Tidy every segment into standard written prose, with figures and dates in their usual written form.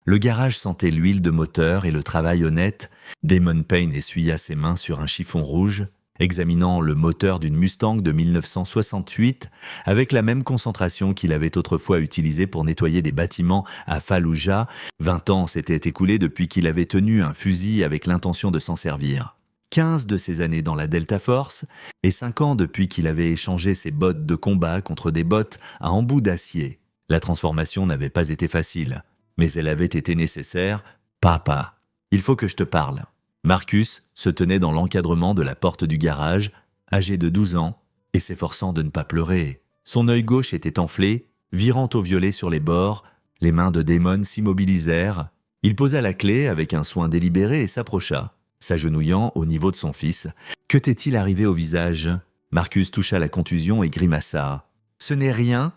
Le garage sentait l'huile de moteur et le travail honnête. Damon Payne essuya ses mains sur un chiffon rouge, examinant le moteur d'une Mustang de 1968 avec la même concentration qu'il avait autrefois utilisée pour nettoyer des bâtiments à Fallujah. 20 ans s'étaient écoulés depuis qu'il avait tenu un fusil avec l'intention de s'en servir. 15 de ces années dans la Delta Force et 5 ans depuis qu'il avait échangé ses bottes de combat contre des bottes à embout d'acier. La transformation n'avait pas été facile, mais elle avait été nécessaire. « Papa, il faut que je te parle. » Marcus se tenait dans l'encadrement de la porte du garage, âgé de 12 ans, et s'efforçant de ne pas pleurer. Son œil gauche était enflé, virant au violet sur les bords. Les mains de Damon s'immobilisèrent. Il posa la clé avec un soin délibéré et s'approcha, s'agenouillant au niveau de son fils. Que t'est-il arrivé au visage? Marcus toucha la contusion et grimaça. « Ce n'est rien,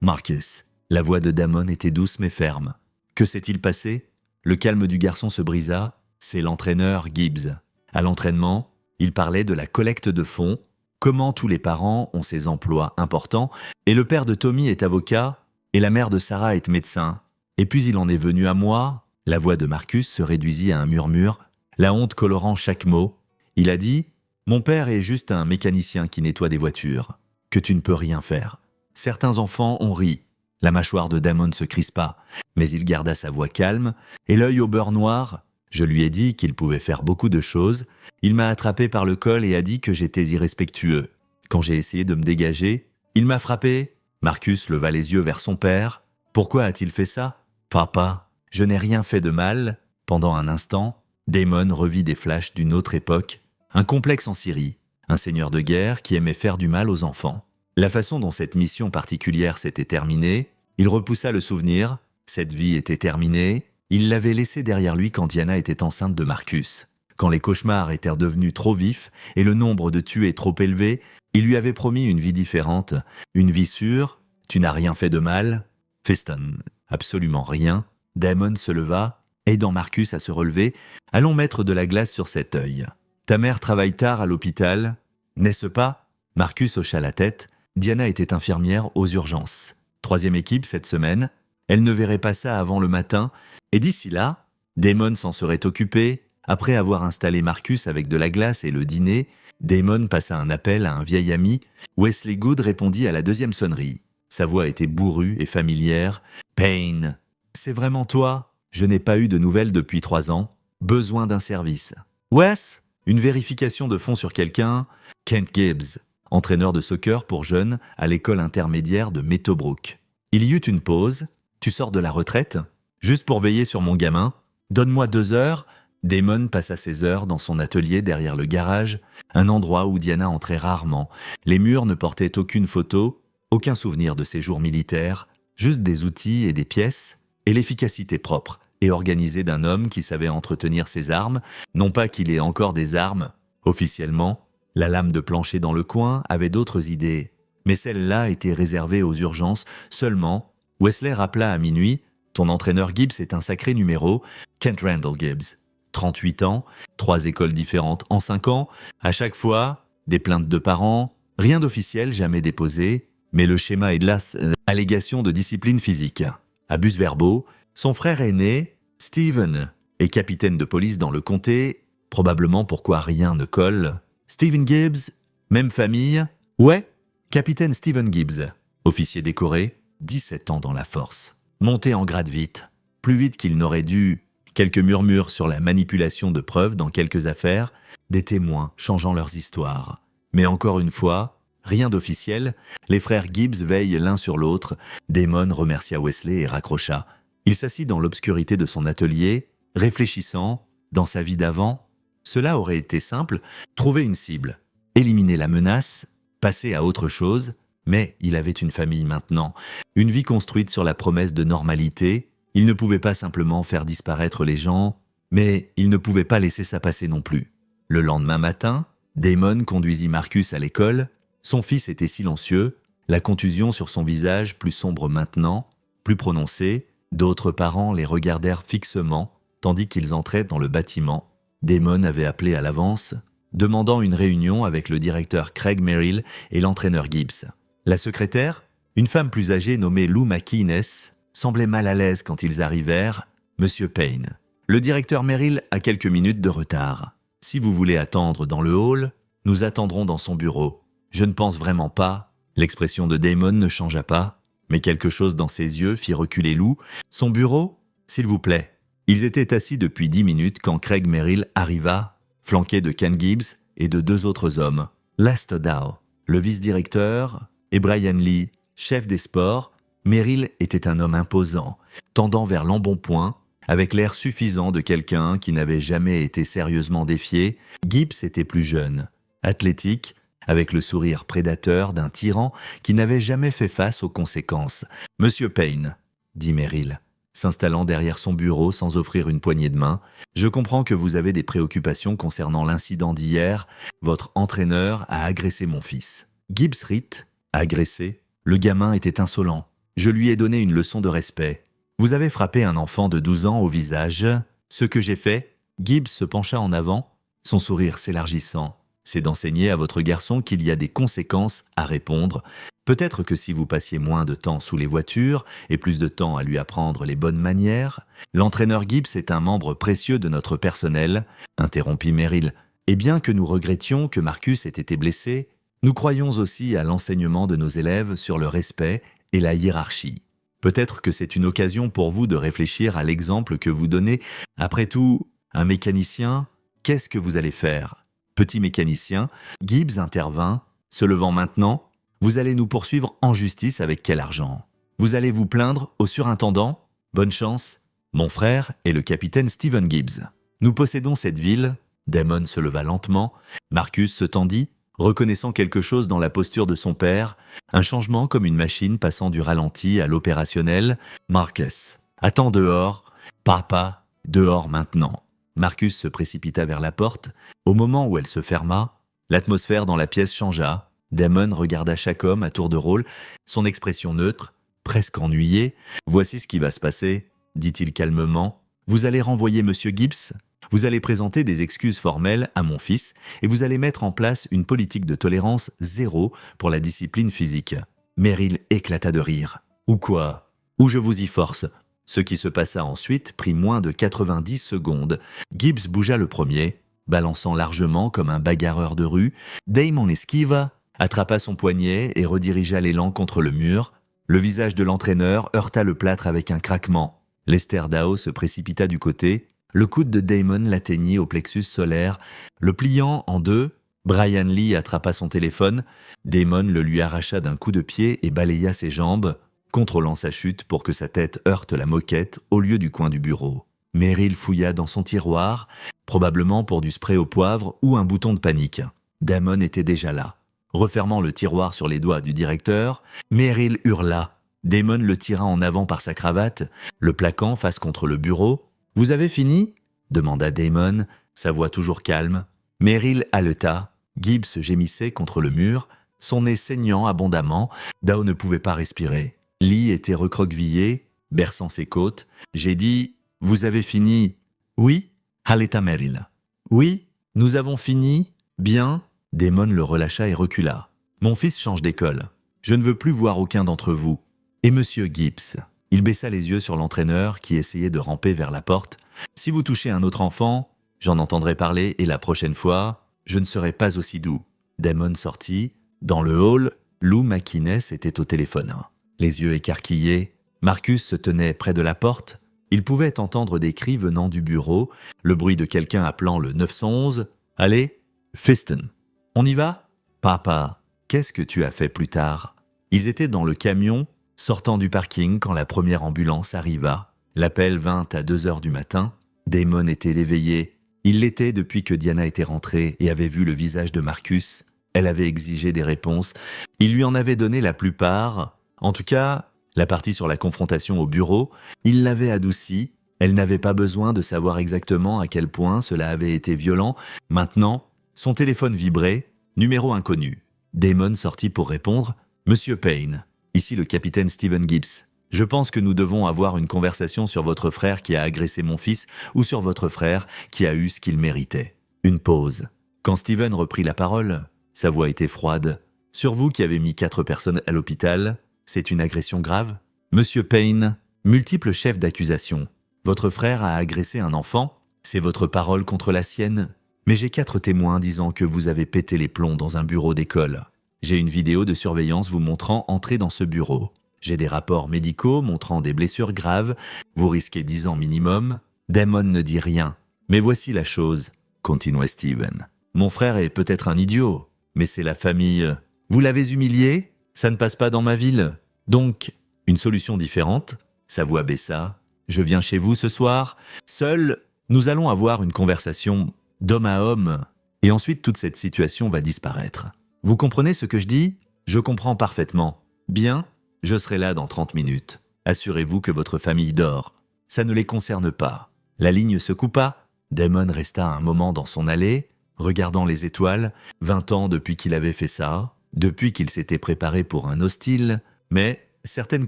Marcus. » La voix de Damon était douce mais ferme. Que s'est-il passé? Le calme du garçon se brisa. C'est l'entraîneur Gibbs. À l'entraînement, il parlait de la collecte de fonds, comment tous les parents ont ces emplois importants, et le père de Tommy est avocat, et la mère de Sarah est médecin. Et puis il en est venu à moi. La voix de Marcus se réduisit à un murmure, la honte colorant chaque mot. Il a dit « Mon père est juste un mécanicien qui nettoie des voitures, que tu ne peux rien faire. » Certains enfants ont ri. La mâchoire de Damon se crispa, mais il garda sa voix calme et l'œil au beurre noir. Je lui ai dit qu'il pouvait faire beaucoup de choses. Il m'a attrapé par le col et a dit que j'étais irrespectueux. Quand j'ai essayé de me dégager, il m'a frappé. Marcus leva les yeux vers son père. Pourquoi a-t-il fait ça? Papa, je n'ai rien fait de mal. Pendant un instant, Damon revit des flashs d'une autre époque. Un complexe en Syrie, un seigneur de guerre qui aimait faire du mal aux enfants. La façon dont cette mission particulière s'était terminée, il repoussa le souvenir. Cette vie était terminée. Il l'avait laissée derrière lui quand Diana était enceinte de Marcus. Quand les cauchemars étaient devenus trop vifs et le nombre de tués trop élevé, il lui avait promis une vie différente, une vie sûre. Tu n'as rien fait de mal? Feston, absolument rien. Damon se leva, aidant Marcus à se relever. Allons mettre de la glace sur cet œil. Ta mère travaille tard à l'hôpital, n'est-ce pas? Marcus hocha la tête. Diana était infirmière aux urgences. 3e équipe cette semaine. Elle ne verrait pas ça avant le matin. Et d'ici là, Damon s'en serait occupé. Après avoir installé Marcus avec de la glace et le dîner, Damon passa un appel à un vieil ami. Wesley Good répondit à la 2e sonnerie. Sa voix était bourrue et familière. « Payne, c'est vraiment toi? Je n'ai pas eu de nouvelles depuis 3 ans. Besoin d'un service. »« Wes, une vérification de fonds sur quelqu'un. » Kent Gibbs, entraîneur de soccer pour jeunes à l'école intermédiaire de Meadowbrook. Il y eut une pause. « Tu sors de la retraite? Juste pour veiller sur mon gamin. Donne-moi 2 heures. » Damon passa ses heures dans son atelier derrière le garage, un endroit où Diana entrait rarement. Les murs ne portaient aucune photo, aucun souvenir de ses jours militaires, juste des outils et des pièces, et l'efficacité propre et organisée d'un homme qui savait entretenir ses armes, non pas qu'il ait encore des armes. Officiellement, la lame de plancher dans le coin avait d'autres idées, mais celle-là était réservée aux urgences seulement. Wesley rappela à minuit « Ton entraîneur Gibbs est un sacré numéro, Kent Randall Gibbs. 38 ans, 3 écoles différentes en 5 ans, à chaque fois, des plaintes de parents, rien d'officiel jamais déposé, mais le schéma est de allégation de discipline physique. Abus verbaux, son frère aîné, Steven, est capitaine de police dans le comté, probablement pourquoi rien ne colle. Steven Gibbs, même famille, ouais, capitaine Steven Gibbs, officier décoré, 17 ans dans la force, monté en grade vite, plus vite qu'il n'aurait dû. Quelques murmures sur la manipulation de preuves dans quelques affaires, des témoins changeant leurs histoires. Mais encore une fois, rien d'officiel, les frères Gibbs veillent l'un sur l'autre. Damon remercia Wesley et raccrocha. Il s'assit dans l'obscurité de son atelier, réfléchissant, dans sa vie d'avant. Cela aurait été simple, trouver une cible, éliminer la menace, passer à autre chose, mais il avait une famille maintenant, une vie construite sur la promesse de normalité. Il ne pouvait pas simplement faire disparaître les gens, mais il ne pouvait pas laisser ça passer non plus. Le lendemain matin, Damon conduisit Marcus à l'école. Son fils était silencieux, la contusion sur son visage plus sombre maintenant, plus prononcée. D'autres parents les regardèrent fixement, tandis qu'ils entraient dans le bâtiment. Damon avait appelé à l'avance, demandant une réunion avec le directeur Craig Merrill et l'entraîneur Gibbs. La secrétaire, une femme plus âgée nommée Lou McInnes, semblait mal à l'aise quand ils arrivèrent. « Monsieur Payne, le directeur Merrill a quelques minutes de retard. Si vous voulez attendre dans le hall, nous attendrons dans son bureau. Je ne pense vraiment pas. » L'expression de Damon ne changea pas, mais quelque chose dans ses yeux fit reculer Lou. « Son bureau, s'il vous plaît. » Ils étaient assis depuis 10 minutes quand Craig Merrill arriva, flanqué de Ken Gibbs et de 2 autres hommes. Lester Dow, le vice-directeur, et Brian Lee, chef des sports. Merrill était un homme imposant, tendant vers l'embonpoint, avec l'air suffisant de quelqu'un qui n'avait jamais été sérieusement défié. Gibbs était plus jeune, athlétique, avec le sourire prédateur d'un tyran qui n'avait jamais fait face aux conséquences. « Monsieur Payne, » dit Merrill, s'installant derrière son bureau sans offrir une poignée de main, « je comprends que vous avez des préoccupations concernant l'incident d'hier. Votre entraîneur a agressé mon fils. » Gibbs rit. « Agressé ? Le gamin était insolent. Je lui ai donné une leçon de respect. Vous avez frappé un enfant de 12 ans au visage. Ce que j'ai fait ?» Gibbs se pencha en avant, son sourire s'élargissant. « C'est d'enseigner à votre garçon qu'il y a des conséquences à répondre. Peut-être que si vous passiez moins de temps sous les voitures et plus de temps à lui apprendre les bonnes manières... » « L'entraîneur Gibbs est un membre précieux de notre personnel, » interrompit Merrill. « Et bien que nous regrettions que Marcus ait été blessé, nous croyons aussi à l'enseignement de nos élèves sur le respect et la hiérarchie. Peut-être que c'est une occasion pour vous de réfléchir à l'exemple que vous donnez. Après tout, un mécanicien, qu'est-ce que vous allez faire ? » Petit mécanicien, Gibbs intervint, se levant maintenant. « Vous allez nous poursuivre en justice avec quel argent ? Vous allez vous plaindre au surintendant ? Bonne chance. Mon frère est le capitaine Stephen Gibbs. Nous possédons cette ville. » Damon se leva lentement. Marcus se tendit, reconnaissant quelque chose dans la posture de son père, un changement comme une machine passant du ralenti à l'opérationnel. « Marcus, attends dehors. Papa, dehors maintenant. » Marcus se précipita vers la porte. Au moment où elle se ferma, l'atmosphère dans la pièce changea. Damon regarda chaque homme à tour de rôle, son expression neutre, presque ennuyée. « Voici ce qui va se passer, » dit-il calmement. « Vous allez renvoyer Monsieur Gibbs. Vous allez présenter des excuses formelles à mon fils et vous allez mettre en place une politique de tolérance zéro pour la discipline physique. » Merrill éclata de rire. « Ou quoi ? Ou je vous y force. » Ce qui se passa ensuite prit moins de 90 secondes. Gibbs bougea le premier, balançant largement comme un bagarreur de rue. Damon esquiva, attrapa son poignet et redirigea l'élan contre le mur. Le visage de l'entraîneur heurta le plâtre avec un craquement. Lester Dow se précipita du côté. Le coude de Damon l'atteignit au plexus solaire, le pliant en deux. Brian Lee attrapa son téléphone. Damon le lui arracha d'un coup de pied et balaya ses jambes, contrôlant sa chute pour que sa tête heurte la moquette au lieu du coin du bureau. Merrill fouilla dans son tiroir, probablement pour du spray au poivre ou un bouton de panique. Damon était déjà là. Refermant le tiroir sur les doigts du directeur, Merrill hurla. Damon le tira en avant par sa cravate, le plaquant face contre le bureau. « Vous avez fini ?» demanda Damon, sa voix toujours calme. Merrill haleta. Gibbs gémissait contre le mur, son nez saignant abondamment. Dow ne pouvait pas respirer. Lee était recroquevillé, berçant ses côtes. « J'ai dit, vous avez fini ?»« Oui ?» haleta Merrill. « Oui, nous avons fini. Bien. » Damon le relâcha et recula. « Mon fils change d'école. Je ne veux plus voir aucun d'entre vous. Et Monsieur Gibbs ?» Il baissa les yeux sur l'entraîneur qui essayait de ramper vers la porte. « Si vous touchez un autre enfant, j'en entendrai parler et la prochaine fois, je ne serai pas aussi doux. » Damon sortit. Dans le hall, Lou McInnes était au téléphone. Les yeux écarquillés, Marcus se tenait près de la porte. Il pouvait entendre des cris venant du bureau, le bruit de quelqu'un appelant le 911. « Allez, Fiston, on y va ?»« Papa, qu'est-ce que tu as fait plus tard ?» Ils étaient dans le camion, sortant du parking quand la première ambulance arriva. L'appel vint à 2h du matin. Damon était l'éveillé. Il l'était depuis que Diana était rentrée et avait vu le visage de Marcus. Elle avait exigé des réponses. Il lui en avait donné la plupart. En tout cas, la partie sur la confrontation au bureau, il l'avait adoucie. Elle n'avait pas besoin de savoir exactement à quel point cela avait été violent. Maintenant, son téléphone vibrait. Numéro inconnu. Damon sortit pour répondre. « Monsieur Payne, ici le capitaine Stephen Gibbs. Je pense que nous devons avoir une conversation sur votre frère qui a agressé mon fils ou sur votre frère qui a eu ce qu'il méritait. » Une pause. Quand Stephen reprit la parole, sa voix était froide. « Sur vous qui avez mis 4 personnes à l'hôpital, c'est une agression grave ? Monsieur Payne, Multiples chefs d'accusation. Votre frère a agressé un enfant, c'est votre parole contre la sienne. Mais j'ai 4 témoins disant que vous avez pété les plombs dans un bureau d'école. J'ai une vidéo de surveillance vous montrant entrer dans ce bureau. J'ai des rapports médicaux montrant des blessures graves. Vous risquez 10 ans minimum. Damon ne dit rien. Mais voici la chose, continua Steven. Mon frère est peut-être un idiot, mais c'est la famille. Vous l'avez humilié? Ça ne passe pas dans ma ville. Donc, une solution différente? Sa voix baissa. Je viens chez vous ce soir. Seul, nous allons avoir une conversation d'homme à homme. Et ensuite, toute cette situation va disparaître. Vous comprenez ce que je dis? Je comprends parfaitement. Bien, je serai là dans 30 minutes. Assurez-vous que votre famille dort. Ça ne les concerne pas. La ligne se coupa. Damon resta un moment dans son allée, regardant les étoiles. 20 ans depuis qu'il avait fait ça, depuis qu'il s'était préparé pour un hostile, mais certaines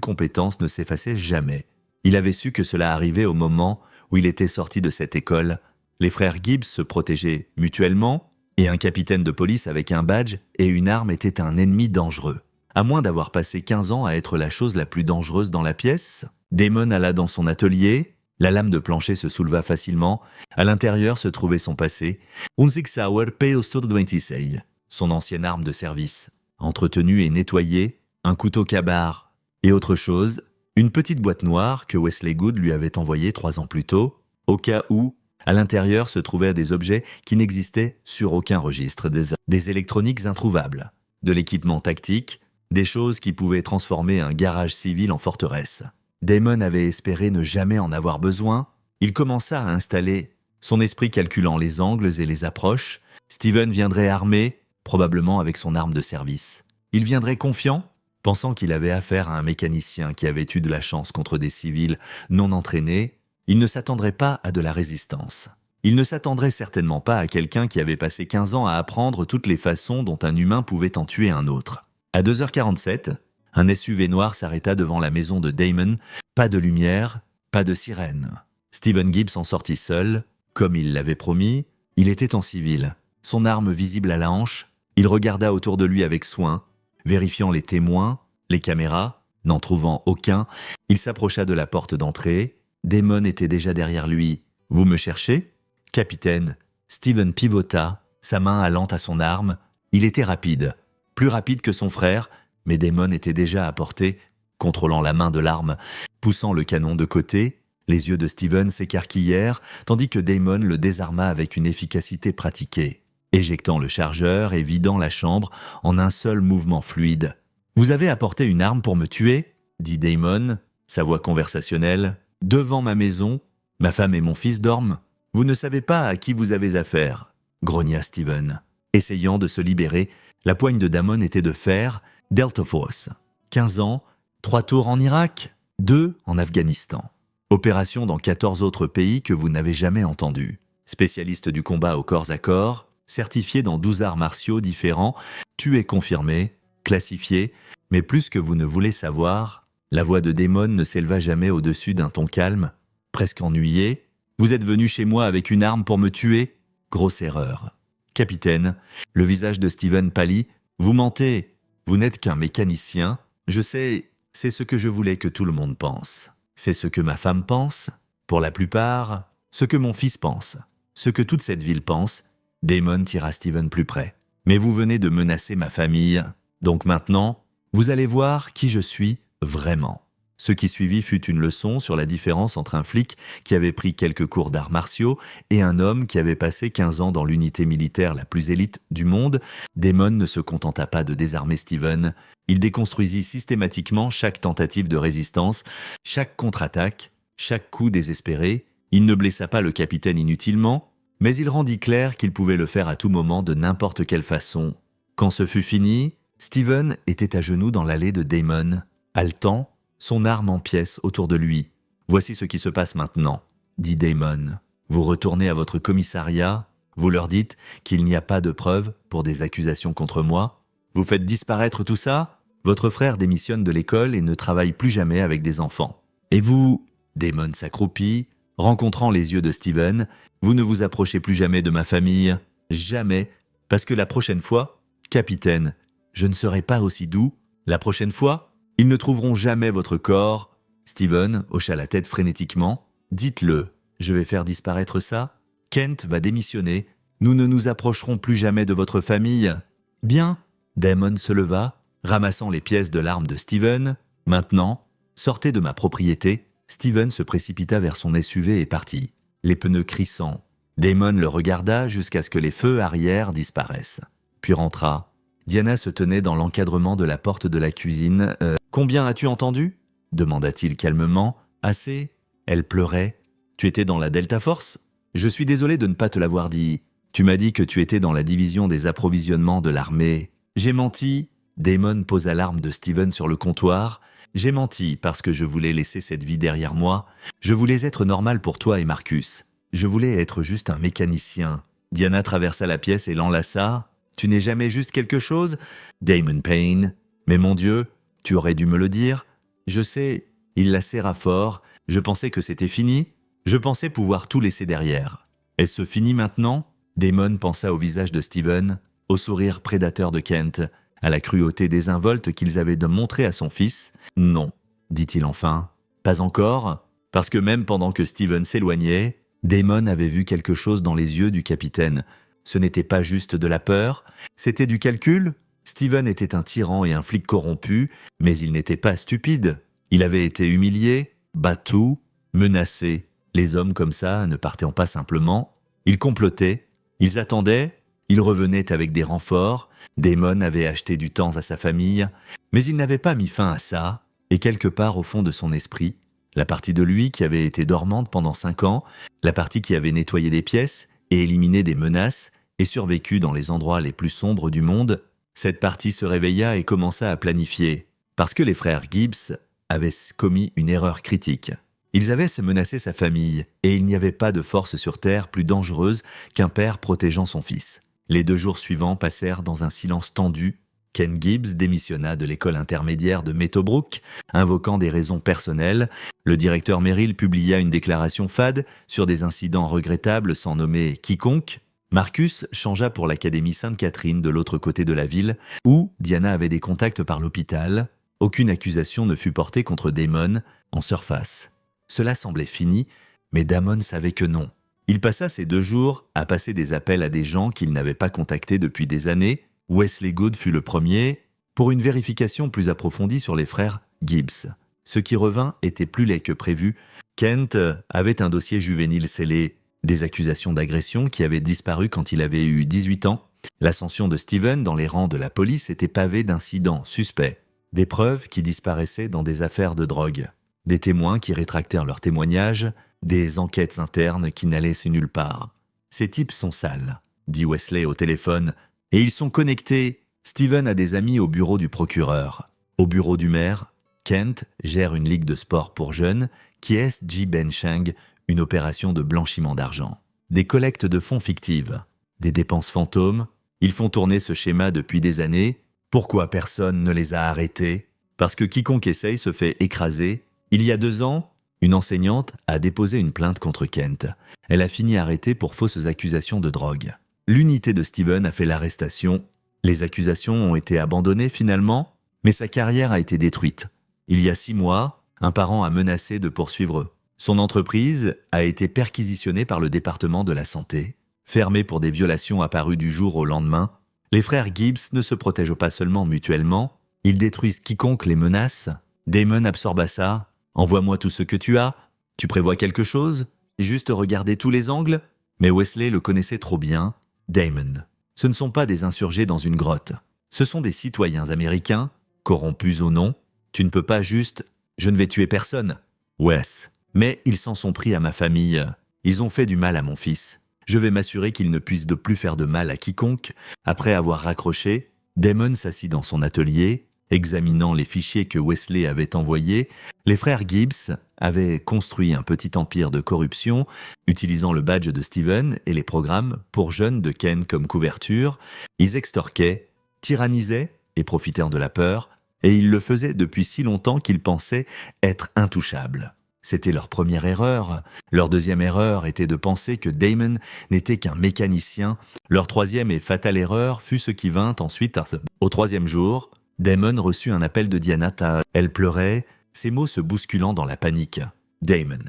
compétences ne s'effaçaient jamais. Il avait su que cela arrivait au moment où il était sorti de cette école. Les frères Gibbs se protégeaient mutuellement, et un capitaine de police avec un badge et une arme était un ennemi dangereux. À moins d'avoir passé 15 ans à être la chose la plus dangereuse dans la pièce, Damon alla dans son atelier, la lame de plancher se souleva facilement, à l'intérieur se trouvait son passé, Unsigsauer P.O. 26, son ancienne arme de service, entretenue et nettoyée, un couteau cabard, et autre chose, une petite boîte noire que Wesley Good lui avait envoyée 3 ans plus tôt, au cas où, à l'intérieur se trouvaient des objets qui n'existaient sur aucun registre, des électroniques introuvables, de l'équipement tactique, des choses qui pouvaient transformer un garage civil en forteresse. Damon avait espéré ne jamais en avoir besoin. Il commença à installer, son esprit calculant les angles et les approches. Steven viendrait armé, probablement avec son arme de service. Il viendrait confiant, pensant qu'il avait affaire à un mécanicien qui avait eu de la chance contre des civils non entraînés. Il ne s'attendrait pas à de la résistance. Il ne s'attendrait certainement pas à quelqu'un qui avait passé 15 ans à apprendre toutes les façons dont un humain pouvait en tuer un autre. À 2h47, un SUV noir s'arrêta devant la maison de Damon. Pas de lumière, pas de sirène. Steven Gibbs en sortit seul, comme il l'avait promis. Il était en civil, son arme visible à la hanche. Il regarda autour de lui avec soin, vérifiant les témoins, les caméras, n'en trouvant aucun. Il s'approcha de la porte d'entrée. Damon était déjà derrière lui. « Vous me cherchez ?» Capitaine, Steven pivota, sa main allant à son arme. Il était rapide, plus rapide que son frère, mais Damon était déjà à portée, contrôlant la main de l'arme, poussant le canon de côté. Les yeux de Steven s'écarquillèrent, tandis que Damon le désarma avec une efficacité pratiquée, éjectant le chargeur et vidant la chambre en un seul mouvement fluide. « Vous avez apporté une arme pour me tuer ?» dit Damon, sa voix conversationnelle. « Devant ma maison, ma femme et mon fils dorment. Vous ne savez pas à qui vous avez affaire, » grogna Steven. Essayant de se libérer, la poigne de Damon était de fer, Delta Force. 15 ans, 3 tours en Irak, 2 en Afghanistan. Opération dans 14 autres pays que vous n'avez jamais entendus. Spécialiste du combat au corps à corps, certifié dans 12 arts martiaux différents, tué confirmé, classifié, mais plus que vous ne voulez savoir, la voix de Damon ne s'éleva jamais au-dessus d'un ton calme, presque ennuyé. Vous êtes venu chez moi avec une arme pour me tuer? Grosse erreur. Capitaine, le visage de Steven pâlit. Vous mentez. Vous n'êtes qu'un mécanicien. Je sais, c'est ce que je voulais que tout le monde pense. C'est ce que ma femme pense. Pour la plupart, ce que mon fils pense. Ce que toute cette ville pense. Damon tira Steven plus près. Mais vous venez de menacer ma famille. Donc maintenant, vous allez voir qui je suis vraiment. Ce qui suivit fut une leçon sur la différence entre un flic qui avait pris quelques cours d'arts martiaux et un homme qui avait passé 15 ans dans l'unité militaire la plus élite du monde. Damon ne se contenta pas de désarmer Steven. Il déconstruisit systématiquement chaque tentative de résistance, chaque contre-attaque, chaque coup désespéré. Il ne blessa pas le capitaine inutilement, mais il rendit clair qu'il pouvait le faire à tout moment de n'importe quelle façon. Quand ce fut fini, Steven était à genoux dans l'allée de Damon, haletant, son arme en pièces autour de lui. « Voici ce qui se passe maintenant, » dit Damon. « Vous retournez à votre commissariat, vous leur dites qu'il n'y a pas de preuves pour des accusations contre moi. Vous faites disparaître tout ça, votre frère démissionne de l'école et ne travaille plus jamais avec des enfants. Et vous, » Damon s'accroupit, rencontrant les yeux de Steven, « vous ne vous approchez plus jamais de ma famille, jamais, parce que la prochaine fois, capitaine, je ne serai pas aussi doux. La prochaine fois, ils ne trouveront jamais votre corps. Steven hocha la tête frénétiquement. « Dites-le, je vais faire disparaître ça. Kent va démissionner. Nous ne nous approcherons plus jamais de votre famille. » « Bien. » Damon se leva, ramassant les pièces de l'arme de Steven. « Maintenant, sortez de ma propriété. » Steven se précipita vers son SUV et partit, les pneus crissant. Damon le regarda jusqu'à ce que les feux arrière disparaissent, puis rentra. Diana se tenait dans l'encadrement de la porte de la cuisine. « Combien as-tu entendu ?» demanda-t-il calmement. « Assez ?» Elle pleurait. « Tu étais dans la Delta Force ? Je suis désolé de ne pas te l'avoir dit. Tu m'as dit que tu étais dans la division des approvisionnements de l'armée. J'ai menti. » Damon posa l'arme de Steven sur le comptoir. « J'ai menti parce que je voulais laisser cette vie derrière moi. Je voulais être normal pour toi et Marcus. Je voulais être juste un mécanicien. » Diana traversa la pièce et l'enlaça. « Tu n'es jamais juste quelque chose, Damon Payne. Mais mon Dieu, tu aurais dû me le dire. Je sais. » Il la serra fort. « Je pensais que c'était fini. Je pensais pouvoir tout laisser derrière. Est-ce fini maintenant ?» Damon pensa au visage de Steven, au sourire prédateur de Kent, à la cruauté désinvolte qu'ils avaient de montrer à son fils. « Non, » dit-il enfin. « Pas encore, parce que même pendant que Steven s'éloignait, Damon avait vu quelque chose dans les yeux du capitaine. Ce n'était pas juste de la peur, c'était du calcul. Steven était un tyran et un flic corrompu, mais il n'était pas stupide. Il avait été humilié, battu, menacé. Les hommes comme ça ne partaient pas simplement. Ils complotaient, ils attendaient, ils revenaient avec des renforts. Damon avait acheté du temps à sa famille, mais il n'avait pas mis fin à ça. Et quelque part au fond de son esprit, la partie de lui qui avait été dormante pendant 5 ans, la partie qui avait nettoyé des pièces et éliminé des menaces et survécu dans les endroits les plus sombres du monde, cette partie se réveilla et commença à planifier, parce que les frères Gibbs avaient commis une erreur critique. Ils avaient menacé sa famille, et il n'y avait pas de force sur Terre plus dangereuse qu'un père protégeant son fils. Les 2 jours suivants passèrent dans un silence tendu. Ken Gibbs démissionna de l'école intermédiaire de Meadowbrook, invoquant des raisons personnelles. Le directeur Merrill publia une déclaration fade sur des incidents regrettables sans nommer quiconque. Marcus changea pour l'Académie Sainte-Catherine de l'autre côté de la ville, où Diana avait des contacts par l'hôpital. Aucune accusation ne fut portée contre Damon en surface. Cela semblait fini, mais Damon savait que non. Il passa ces 2 jours à passer des appels à des gens qu'il n'avait pas contactés depuis des années. Wesley Good fut le premier, pour une vérification plus approfondie sur les frères Gibbs. Ce qui revint était plus laid que prévu. Kent avait un dossier juvénile scellé, des accusations d'agression qui avaient disparu quand il avait eu 18 ans. L'ascension de Steven dans les rangs de la police était pavée d'incidents suspects, des preuves qui disparaissaient dans des affaires de drogue. Des témoins qui rétractèrent leurs témoignages, des enquêtes internes qui n'allaient nulle part. « Ces types sont sales », dit Wesley au téléphone, « et ils sont connectés. Steven a des amis au bureau du procureur. Au bureau du maire, Kent gère une ligue de sport pour jeunes qui est S.J. Benchang, une opération de blanchiment d'argent. Des collectes de fonds fictives, des dépenses fantômes. Ils font tourner ce schéma depuis des années. Pourquoi personne ne les a arrêtés ? Parce que quiconque essaye se fait écraser. Il y a 2 ans, une enseignante a déposé une plainte contre Kent. Elle a fini arrêtée pour fausses accusations de drogue. L'unité de Steven a fait l'arrestation. Les accusations ont été abandonnées finalement, mais sa carrière a été détruite. Il y a 6 mois, un parent a menacé de poursuivre. Son entreprise a été perquisitionnée par le département de la santé, fermée pour des violations apparues du jour au lendemain. Les frères Gibbs ne se protègent pas seulement mutuellement, ils détruisent quiconque les menace. Damon absorba ça. « Envoie-moi tout ce que tu as. Tu prévois quelque chose ? Juste regarder tous les angles ?» Mais Wesley le connaissait trop bien. Damon. Ce ne sont pas des insurgés dans une grotte. Ce sont des citoyens américains, corrompus ou non. Tu ne peux pas juste « je ne vais tuer personne ». Wes. Mais ils s'en sont pris à ma famille. Ils ont fait du mal à mon fils. Je vais m'assurer qu'ils ne puissent de plus faire de mal à quiconque. Après avoir raccroché, Damon s'assit dans son atelier. Examinant les fichiers que Wesley avait envoyés, les frères Gibbs avaient construit un petit empire de corruption, utilisant le badge de Steven et les programmes pour jeunes de Ken comme couverture. Ils extorquaient, tyrannisaient et profitèrent de la peur, et ils le faisaient depuis si longtemps qu'ils pensaient être intouchables. C'était leur première erreur. Leur deuxième erreur était de penser que Damon n'était qu'un mécanicien. Leur troisième et fatale erreur fut ce qui vint ensuite. Au 3e jour, Damon reçut un appel de Diana. Elle pleurait. Ces mots se bousculant dans la panique. Damon.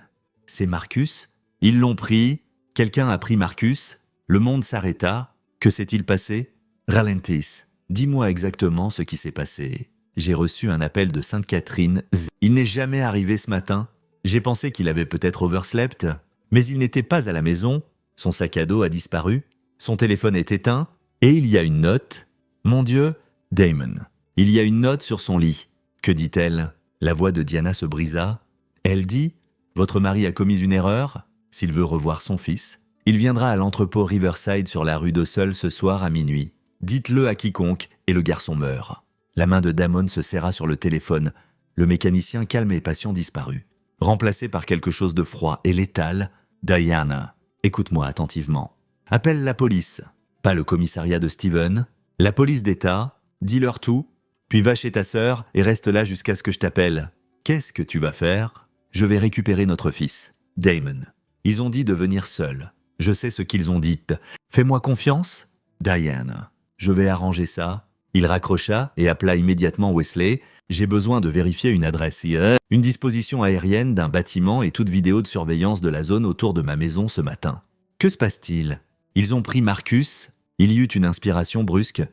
C'est Marcus? Ils l'ont pris. Quelqu'un a pris Marcus. Le monde s'arrêta. Que s'est-il passé? Ralentis. Dis-moi exactement ce qui s'est passé. J'ai reçu un appel de Sainte-Catherine. Il n'est jamais arrivé ce matin. J'ai pensé qu'il avait peut-être overslept, mais il n'était pas à la maison. Son sac à dos a disparu. Son téléphone est éteint. Et il y a une note. Mon Dieu, Damon. Il y a une note sur son lit. Que dit-elle? La voix de Diana se brisa. Elle dit « Votre mari a commis une erreur. S'il veut revoir son fils, il viendra à l'entrepôt Riverside sur la rue d'Ossel ce soir à minuit. Dites-le à quiconque et le garçon meurt. » La main de Damon se serra sur le téléphone. Le mécanicien calme et patient disparut. Remplacé par quelque chose de froid et létal. Diana, écoute-moi attentivement. Appelle la police. Pas le commissariat de Steven. La police d'État. Dis-leur tout. Puis va chez ta sœur et reste là jusqu'à ce que je t'appelle. Qu'est-ce que tu vas faire? Je vais récupérer notre fils. Damon. Ils ont dit de venir seuls. Je sais ce qu'ils ont dit. Fais-moi confiance. Diana. Je vais arranger ça. Il raccrocha et appela immédiatement Wesley. J'ai besoin de vérifier une adresse. Une disposition aérienne d'un bâtiment et toute vidéo de surveillance de la zone autour de ma maison ce matin. Que se passe-t-il? Ils ont pris Marcus. Il y eut une inspiration brusque.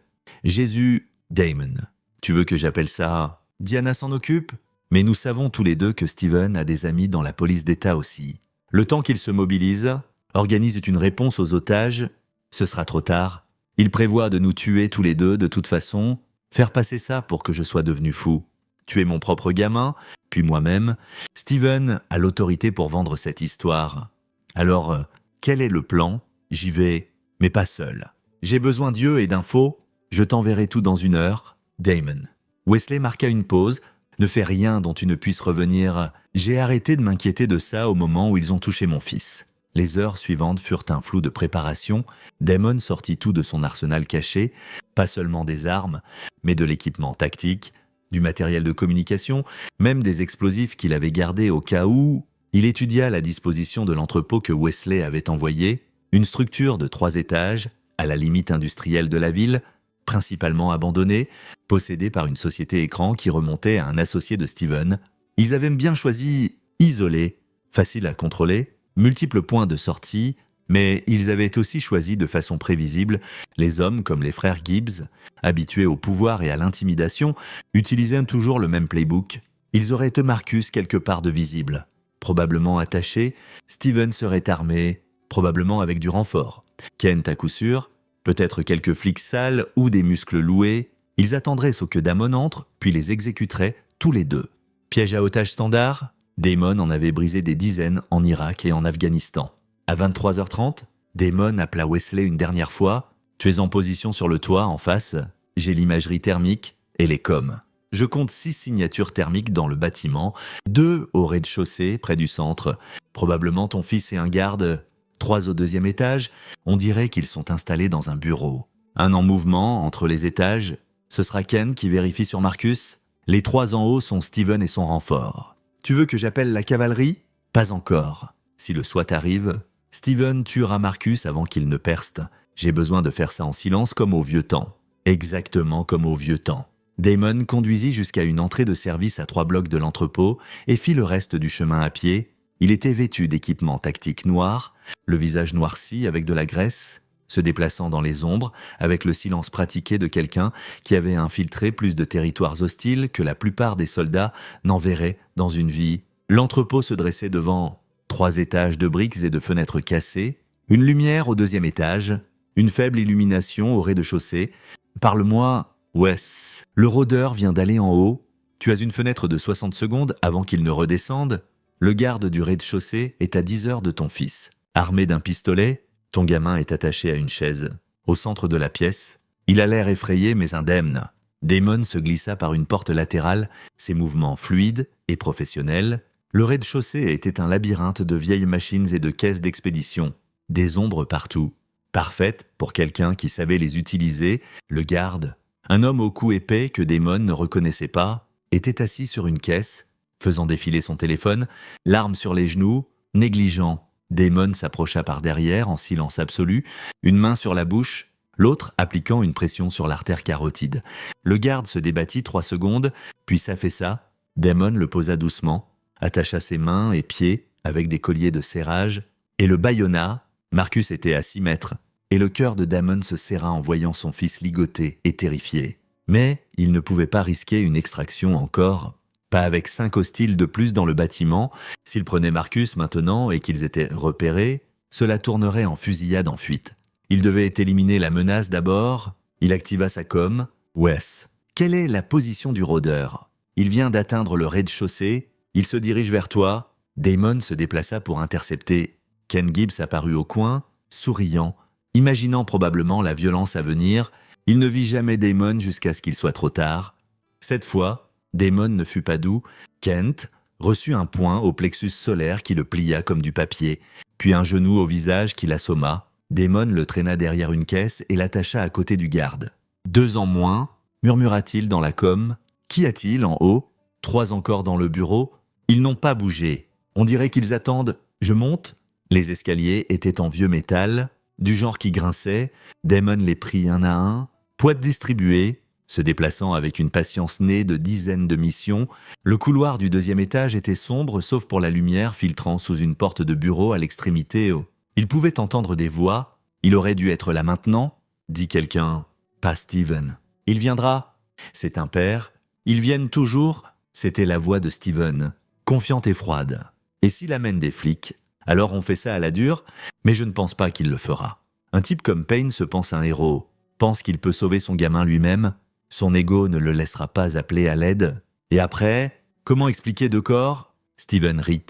Jésus, Damon. Tu veux que j'appelle ça? Diana s'en occupe? Mais nous savons tous les deux que Steven a des amis dans la police d'État aussi. Le temps qu'ils se mobilisent, organisent une réponse aux otages, ce sera trop tard. Il prévoit de nous tuer tous les deux de toute façon, faire passer ça pour que je sois devenu fou. Tuer mon propre gamin, puis moi-même. Steven a l'autorité pour vendre cette histoire. Alors, quel est le plan? J'y vais, mais pas seul. J'ai besoin d'yeux et d'infos. Je t'enverrai tout dans 1 heure. Damon. Wesley marqua une pause. Ne fais rien dont tu ne puisses revenir. J'ai arrêté de m'inquiéter de ça au moment où ils ont touché mon fils. Les heures suivantes furent un flou de préparation. Damon sortit tout de son arsenal caché, pas seulement des armes, mais de l'équipement tactique, du matériel de communication, même des explosifs qu'il avait gardés au cas où. Il étudia la disposition de l'entrepôt que Wesley avait envoyé, une structure de 3 étages, à la limite industrielle de la ville, principalement abandonnée, possédée par une société écran qui remontait à un associé de Steven. Ils avaient bien choisi isolé, facile à contrôler, multiples points de sortie, mais ils avaient aussi choisi de façon prévisible les hommes comme les frères Gibbs, habitués au pouvoir et à l'intimidation, utilisaient toujours le même playbook. Ils auraient Marcus quelque part de visible. Probablement attaché, Steven serait armé, probablement avec du renfort. Kent à coup sûr, peut-être quelques flics sales ou des muscles loués. Ils attendraient ce que Damon entre, puis les exécuteraient tous les deux. Piège à otages standard? Damon en avait brisé des dizaines en Irak et en Afghanistan. À 23h30, Damon appela Wesley une dernière fois. « Tu es en position sur le toit, en face. J'ai l'imagerie thermique et les coms. Je compte 6 signatures thermiques dans le bâtiment, 2 au rez-de-chaussée, près du centre. Probablement ton fils et un garde, 3 au 2e étage. On dirait qu'ils sont installés dans un bureau. Un en mouvement entre les étages. Ce sera Ken qui vérifie sur Marcus. Les 3 en haut sont Steven et son renfort. Tu veux que j'appelle la cavalerie? Pas encore. Si le SWAT arrive, Steven tuera Marcus avant qu'il ne perce. J'ai besoin de faire ça en silence comme au vieux temps. Exactement comme au vieux temps. Damon conduisit jusqu'à une entrée de service à 3 blocs de l'entrepôt et fit le reste du chemin à pied. Il était vêtu d'équipements tactiques noirs, le visage noirci avec de la graisse, se déplaçant dans les ombres avec le silence pratiqué de quelqu'un qui avait infiltré plus de territoires hostiles que la plupart des soldats n'en verraient dans une vie. L'entrepôt se dressait devant 3 étages de briques et de fenêtres cassées, une lumière au 2e étage, une faible illumination au rez-de-chaussée. Parle-moi, Wes. Le rôdeur vient d'aller en haut. Tu as une fenêtre de 60 secondes avant qu'il ne redescende. Le garde du rez-de-chaussée est à 10 heures de ton fils. Armé d'un pistolet, ton gamin est attaché à une chaise. Au centre de la pièce, il a l'air effrayé mais indemne. Damon se glissa par une porte latérale, ses mouvements fluides et professionnels. Le rez-de-chaussée était un labyrinthe de vieilles machines et de caisses d'expédition. Des ombres partout. Parfaite pour quelqu'un qui savait les utiliser, le garde. Un homme au cou épais que Damon ne reconnaissait pas, était assis sur une caisse, faisant défiler son téléphone, l'arme sur les genoux, négligent. Damon s'approcha par derrière en silence absolu, une main sur la bouche, l'autre appliquant une pression sur l'artère carotide. Le garde se débattit 3 secondes, puis s'affaissa, Damon le posa doucement, attacha ses mains et pieds avec des colliers de serrage et le bâillonna. Marcus était à 6 mètres et le cœur de Damon se serra en voyant son fils ligoté et terrifié. Mais il ne pouvait pas risquer une extraction encore, pas avec 5 hostiles de plus dans le bâtiment. S'il prenait Marcus maintenant et qu'ils étaient repérés, cela tournerait en fusillade en fuite. Il devait éliminer la menace d'abord. Il activa sa com. Wes, quelle est la position du rôdeur? Il vient d'atteindre le rez-de-chaussée. Il se dirige vers toi. Damon se déplaça pour intercepter. Ken Gibbs apparut au coin, souriant, imaginant probablement la violence à venir. Il ne vit jamais Damon jusqu'à ce qu'il soit trop tard. Cette fois, Damon ne fut pas doux. Kent reçut un poing au plexus solaire qui le plia comme du papier, puis un genou au visage qui l'assomma. Damon le traîna derrière une caisse et l'attacha à côté du garde. 2 en moins, murmura-t-il dans la com. Qu'y a-t-il en haut? 3 encore dans le bureau. Ils n'ont pas bougé. On dirait qu'ils attendent. Je monte? Les escaliers étaient en vieux métal, du genre qui grinçait. Damon les prit un à un, poids distribués, se déplaçant avec une patience née de dizaines de missions. Le couloir du 2e étage était sombre, sauf pour la lumière filtrant sous une porte de bureau à l'extrémité. Il pouvait entendre des voix. Il aurait dû être là maintenant, dit quelqu'un. Pas Steven. Il viendra. C'est un père. Ils viennent toujours. C'était la voix de Steven, confiante et froide. Et s'il amène des flics, alors on fait ça à la dure, mais je ne pense pas qu'il le fera. Un type comme Payne se pense un héros, pense qu'il peut sauver son gamin lui-même. Son ego ne le laissera pas appeler à l'aide. Et après, comment expliquer de corps? Steven rit.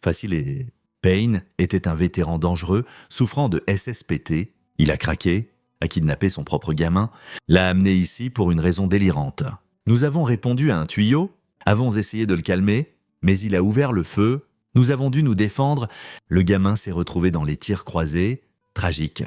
Facile et... Payne était un vétéran dangereux, souffrant de SSPT. Il a craqué, a kidnappé son propre gamin, l'a amené ici pour une raison délirante. Nous avons répondu à un tuyau, avons essayé de le calmer, mais il a ouvert le feu. Nous avons dû nous défendre. Le gamin s'est retrouvé dans les tirs croisés. Tragique.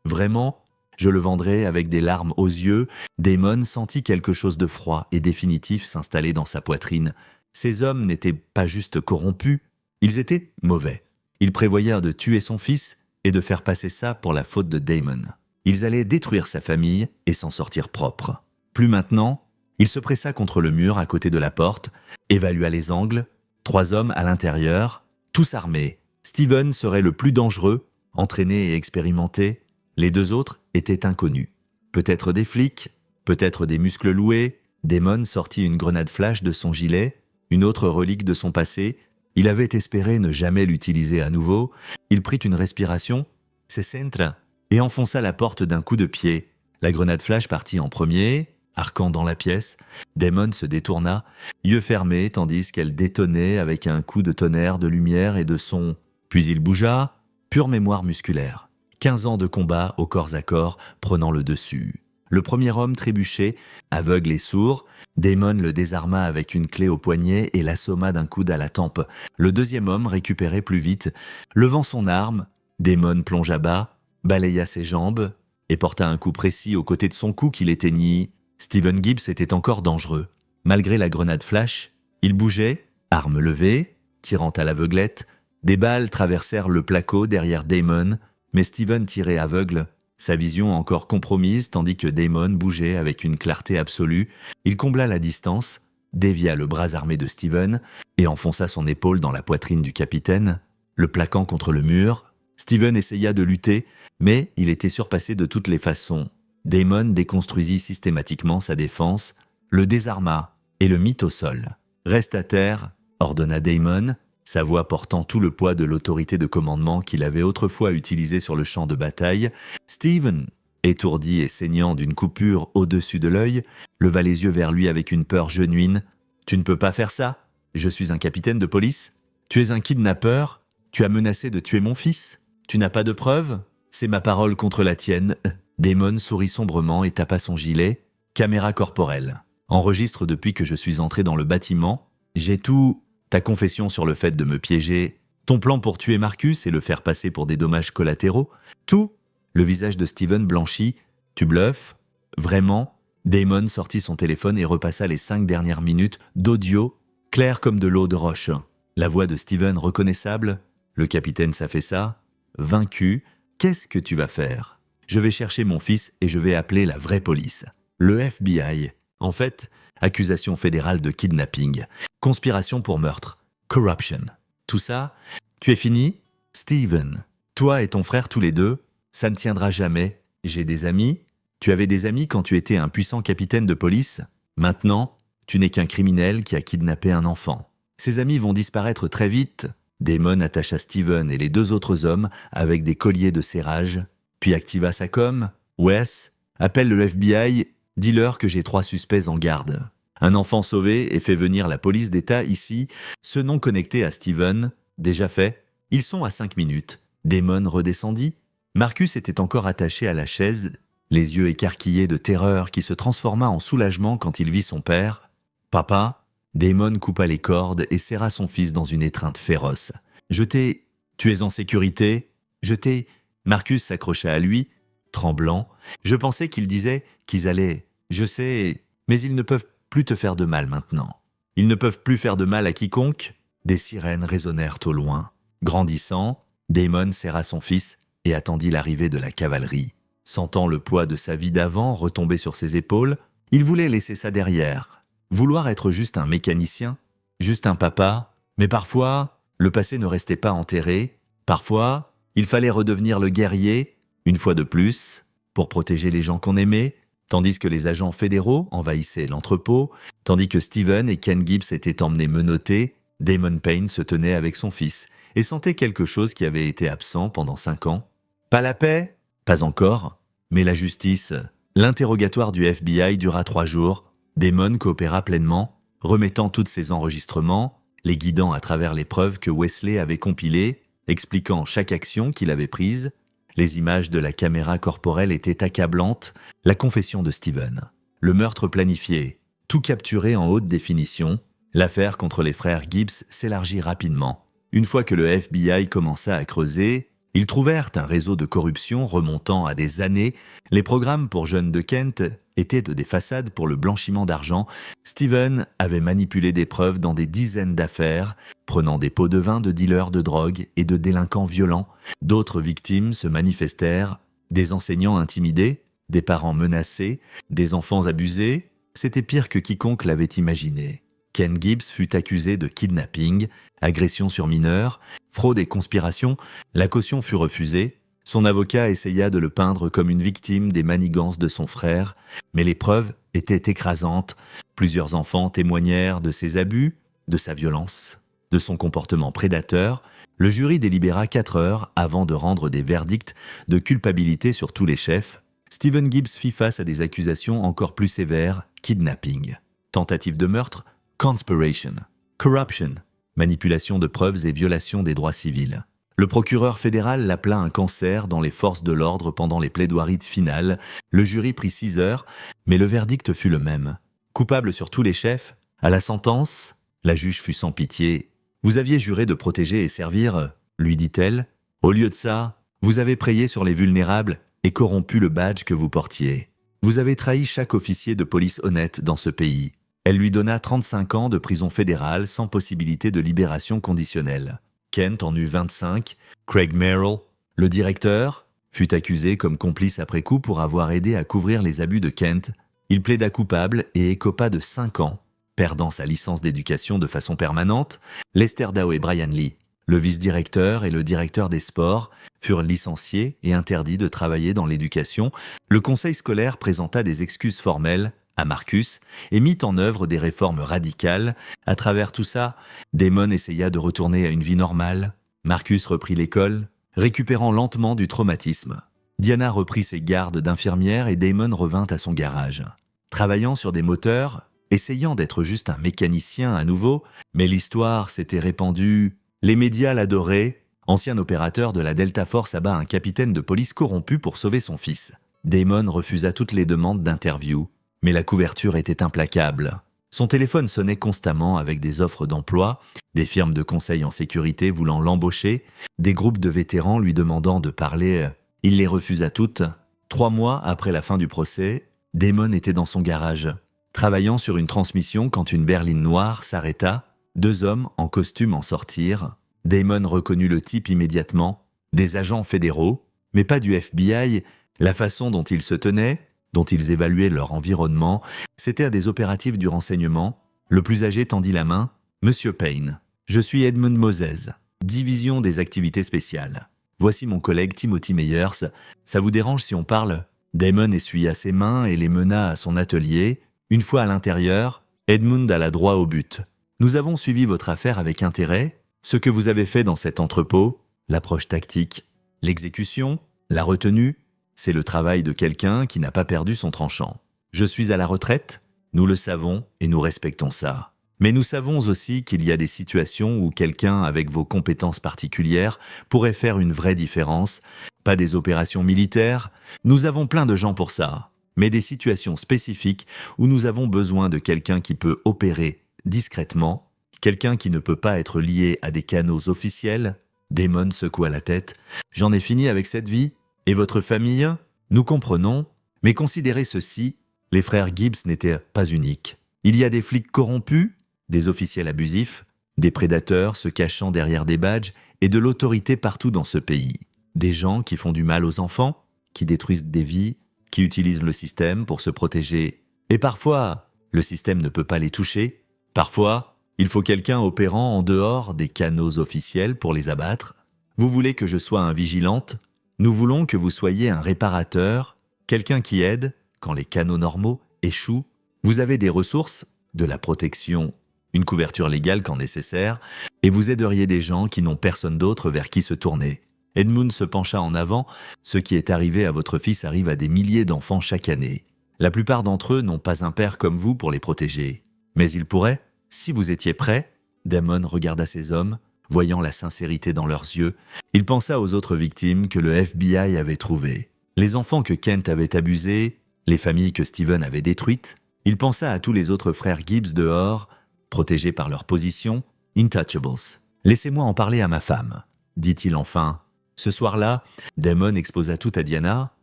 Vraiment, je le vendrai avec des larmes aux yeux. Damon sentit quelque chose de froid et définitif s'installer dans sa poitrine. Ces hommes n'étaient pas juste corrompus, ils étaient mauvais. Ils prévoyaient de tuer son fils et de faire passer ça pour la faute de Damon. Ils allaient détruire sa famille et s'en sortir propre. Plus maintenant, il se pressa contre le mur à côté de la porte, évalua les angles. 3 hommes à l'intérieur, tous armés. Steven serait le plus dangereux, entraîné et expérimenté. Les 2 autres étaient inconnus. Peut-être des flics, peut-être des muscles loués. Damon sortit une grenade flash de son gilet, une autre relique de son passé. Il avait espéré ne jamais l'utiliser à nouveau. Il prit une respiration, c'est centre, et enfonça la porte d'un coup de pied. La grenade flash partit en premier, arquant dans la pièce. Damon se détourna, yeux fermés, tandis qu'elle détonnait avec un coup de tonnerre, de lumière et de son. Puis il bougea, pure mémoire musculaire. 15 ans de combat au corps à corps prenant le dessus. Le premier homme trébuchait, aveugle et sourd. Damon le désarma avec une clé au poignet et l'assomma d'un coude à la tempe. Le 2e homme récupérait plus vite. Levant son arme, Damon plongea bas, balaya ses jambes et porta un coup précis au côté de son cou qu'il éteignit. Steven Gibbs était encore dangereux. Malgré la grenade flash, il bougeait, arme levée, tirant à l'aveuglette. Des balles traversèrent le placo derrière Damon, mais Steven tirait aveugle, sa vision encore compromise tandis que Damon bougeait avec une clarté absolue. Il combla la distance, dévia le bras armé de Steven et enfonça son épaule dans la poitrine du capitaine, le plaquant contre le mur. Steven essaya de lutter, mais il était surpassé de toutes les façons. Damon déconstruisit systématiquement sa défense, le désarma et le mit au sol. « Reste à terre », ordonna Damon, sa voix portant tout le poids de l'autorité de commandement qu'il avait autrefois utilisée sur le champ de bataille. Steven, étourdi et saignant d'une coupure au-dessus de l'œil, leva les yeux vers lui avec une peur genuine. « Tu ne peux pas faire ça. Je suis un capitaine de police. Tu es un kidnappeur. Tu as menacé de tuer mon fils. Tu n'as pas de preuves. C'est ma parole contre la tienne. » Damon sourit sombrement et tapa son gilet. Caméra corporelle. Enregistre depuis que je suis entré dans le bâtiment. J'ai tout. Ta confession sur le fait de me piéger. Ton plan pour tuer Marcus et le faire passer pour des dommages collatéraux. Tout. Le visage de Steven blanchit. Tu bluffes? Vraiment? Damon sortit son téléphone et repassa les 5 dernières minutes d'audio, clair comme de l'eau de roche. La voix de Steven reconnaissable. Le capitaine s'affaissa. Vaincu. Qu'est-ce que tu vas faire? Je vais chercher mon fils et je vais appeler la vraie police. Le FBI. En fait, accusation fédérale de kidnapping, conspiration pour meurtre, corruption. Tout ça, tu es fini? Steven, toi et ton frère tous les deux, ça ne tiendra jamais. J'ai des amis. Tu avais des amis quand tu étais un puissant capitaine de police. Maintenant, tu n'es qu'un criminel qui a kidnappé un enfant. Ses amis vont disparaître très vite. Damon attacha Steven et les deux autres hommes avec des colliers de serrage, puis activa sa com. Wes, appelle le FBI, dis-leur que j'ai 3 suspects en garde. Un enfant sauvé et fait venir la police d'État ici, ce nom connecté à Steven, déjà fait. Ils sont à 5 minutes. Damon redescendit. Marcus était encore attaché à la chaise, les yeux écarquillés de terreur qui se transforma en soulagement quand il vit son père. « Papa ?» Damon coupa les cordes et serra son fils dans une étreinte féroce. « Je t'ai... Tu es en sécurité ? Je t'ai... » Marcus s'accrocha à lui, tremblant. « Je pensais qu'ils disaient qu'ils allaient... Je sais... Mais ils ne peuvent plus te faire de mal maintenant. Ils ne peuvent plus faire de mal à quiconque ?» Des sirènes résonnèrent au loin. Grandissant, Damon serra son fils et attendit l'arrivée de la cavalerie. Sentant le poids de sa vie d'avant retomber sur ses épaules, il voulait laisser ça derrière. Vouloir être juste un mécanicien, juste un papa, mais parfois, le passé ne restait pas enterré. Parfois, il fallait redevenir le guerrier, une fois de plus, pour protéger les gens qu'on aimait, tandis que les agents fédéraux envahissaient l'entrepôt, tandis que Steven et Ken Gibbs étaient emmenés menottés, Damon Payne se tenait avec son fils et sentait quelque chose qui avait été absent pendant 5 ans. Pas la paix ? Pas encore. Mais la justice. L'interrogatoire du FBI dura 3 jours. Damon coopéra pleinement, remettant tous ses enregistrements, les guidant à travers les preuves que Wesley avait compilées, expliquant chaque action qu'il avait prise. Les images de la caméra corporelle étaient accablantes, la confession de Steven. Le meurtre planifié, tout capturé en haute définition. L'affaire contre les frères Gibbs s'élargit rapidement. Une fois que le FBI commença à creuser, ils trouvèrent un réseau de corruption remontant à des années. Les programmes pour jeunes de Kent étaient des façades pour le blanchiment d'argent. Steven avait manipulé des preuves dans des dizaines d'affaires, prenant des pots de vin de dealers de drogue et de délinquants violents. D'autres victimes se manifestèrent, des enseignants intimidés, des parents menacés, des enfants abusés. C'était pire que quiconque l'avait imaginé. Ken Gibbs fut accusé de kidnapping, agression sur mineurs, fraude et conspiration. La caution fut refusée. Son avocat essaya de le peindre comme une victime des manigances de son frère, mais les preuves étaient écrasantes. Plusieurs enfants témoignèrent de ses abus, de sa violence, de son comportement prédateur. Le jury délibéra 4 heures avant de rendre des verdicts de culpabilité sur tous les chefs. Steven Gibbs fit face à des accusations encore plus sévères, kidnapping, tentative de meurtre, conspiration, corruption, manipulation de preuves et violation des droits civils. Le procureur fédéral l'appela un cancer dans les forces de l'ordre pendant les plaidoiries finales. Le jury prit 6 heures, mais le verdict fut le même. Coupable sur tous les chefs, à la sentence, la juge fut sans pitié. « Vous aviez juré de protéger et servir, » lui dit-elle. « Au lieu de ça, vous avez prayé sur les vulnérables et corrompu le badge que vous portiez. Vous avez trahi chaque officier de police honnête dans ce pays. » Elle lui donna 35 ans de prison fédérale sans possibilité de libération conditionnelle. Kent en eut 25. Craig Merrill, le directeur, fut accusé comme complice après coup pour avoir aidé à couvrir les abus de Kent. Il plaida coupable et écopa de 5 ans, perdant sa licence d'éducation de façon permanente. Lester Dow et Brian Lee, le vice-directeur et le directeur des sports, furent licenciés et interdits de travailler dans l'éducation. Le conseil scolaire présenta des excuses formelles à Marcus et mit en œuvre des réformes radicales. À travers tout ça, Damon essaya de retourner à une vie normale. Marcus reprit l'école, récupérant lentement du traumatisme. Diana reprit ses gardes d'infirmière et Damon revint à son garage. Travaillant sur des moteurs, essayant d'être juste un mécanicien à nouveau, mais l'histoire s'était répandue. Les médias l'adoraient. Ancien opérateur de la Delta Force abat un capitaine de police corrompu pour sauver son fils. Damon refusa toutes les demandes d'interview. Mais la couverture était implacable. Son téléphone sonnait constamment avec des offres d'emploi, des firmes de conseil en sécurité voulant l'embaucher, des groupes de vétérans lui demandant de parler. Il les refusa toutes. 3 mois après la fin du procès, Damon était dans son garage, travaillant sur une transmission quand une berline noire s'arrêta. 2 hommes en costume en sortirent. Damon reconnut le type immédiatement. Des agents fédéraux, mais pas du FBI. La façon dont ils se tenaient, dont ils évaluaient leur environnement, c'était à des opératifs du renseignement. Le plus âgé tendit la main. « Monsieur Payne, je suis Edmund Moses, division des activités spéciales. Voici mon collègue Timothy Meyers. Ça vous dérange si on parle ?» Damon essuya ses mains et les mena à son atelier. Une fois à l'intérieur, Edmund alla droit au but. « Nous avons suivi votre affaire avec intérêt. Ce que vous avez fait dans cet entrepôt, l'approche tactique, l'exécution, la retenue, c'est le travail de quelqu'un qui n'a pas perdu son tranchant. Je suis à la retraite, nous le savons et nous respectons ça. Mais nous savons aussi qu'il y a des situations où quelqu'un avec vos compétences particulières pourrait faire une vraie différence. Pas des opérations militaires, nous avons plein de gens pour ça, mais des situations spécifiques où nous avons besoin de quelqu'un qui peut opérer discrètement, quelqu'un qui ne peut pas être lié à des canaux officiels. » Damon secoua la tête. « J'en ai fini avec cette vie. Et votre famille ? Nous comprenons. Mais considérez ceci, les frères Gibbs n'étaient pas uniques. Il y a des flics corrompus, des officiels abusifs, des prédateurs se cachant derrière des badges et de l'autorité partout dans ce pays. Des gens qui font du mal aux enfants, qui détruisent des vies, qui utilisent le système pour se protéger. Et parfois, le système ne peut pas les toucher. Parfois, il faut quelqu'un opérant en dehors des canaux officiels pour les abattre. Vous voulez que je sois un vigilante ? Nous voulons que vous soyez un réparateur, quelqu'un qui aide quand les canaux normaux échouent. Vous avez des ressources, de la protection, une couverture légale quand nécessaire, et vous aideriez des gens qui n'ont personne d'autre vers qui se tourner. » Edmund se pencha en avant. « Ce qui est arrivé à votre fils arrive à des milliers d'enfants chaque année. La plupart d'entre eux n'ont pas un père comme vous pour les protéger. Mais ils pourraient, si vous étiez prêts. » Damon regarda ces hommes, voyant la sincérité dans leurs yeux. Il pensa aux autres victimes que le FBI avait trouvées. Les enfants que Kent avait abusés, les familles que Steven avait détruites. Il pensa à tous les autres frères Gibbs dehors, protégés par leur position, intouchables. « Laissez-moi en parler à ma femme, » dit-il enfin. Ce soir-là, Damon exposa tout à Diana,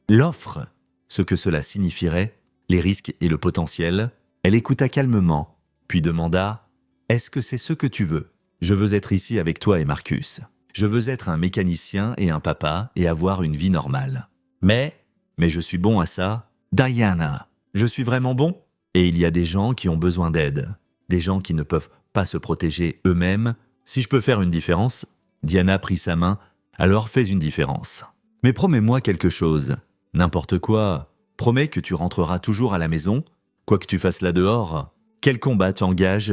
l'offre, ce que cela signifierait, les risques et le potentiel. Elle écouta calmement, puis demanda « Est-ce que c'est ce que tu veux ? Je veux être ici avec toi et Marcus. Je veux être un mécanicien et un papa et avoir une vie normale. Mais je suis bon à ça. Diana, je suis vraiment bon ? Et il y a des gens qui ont besoin d'aide, des gens qui ne peuvent pas se protéger eux-mêmes. Si je peux faire une différence ?» Diana prit sa main. « Alors fais une différence. Mais promets-moi quelque chose. N'importe quoi. Promets que tu rentreras toujours à la maison, quoi que tu fasses là dehors. Quel combat t'engage,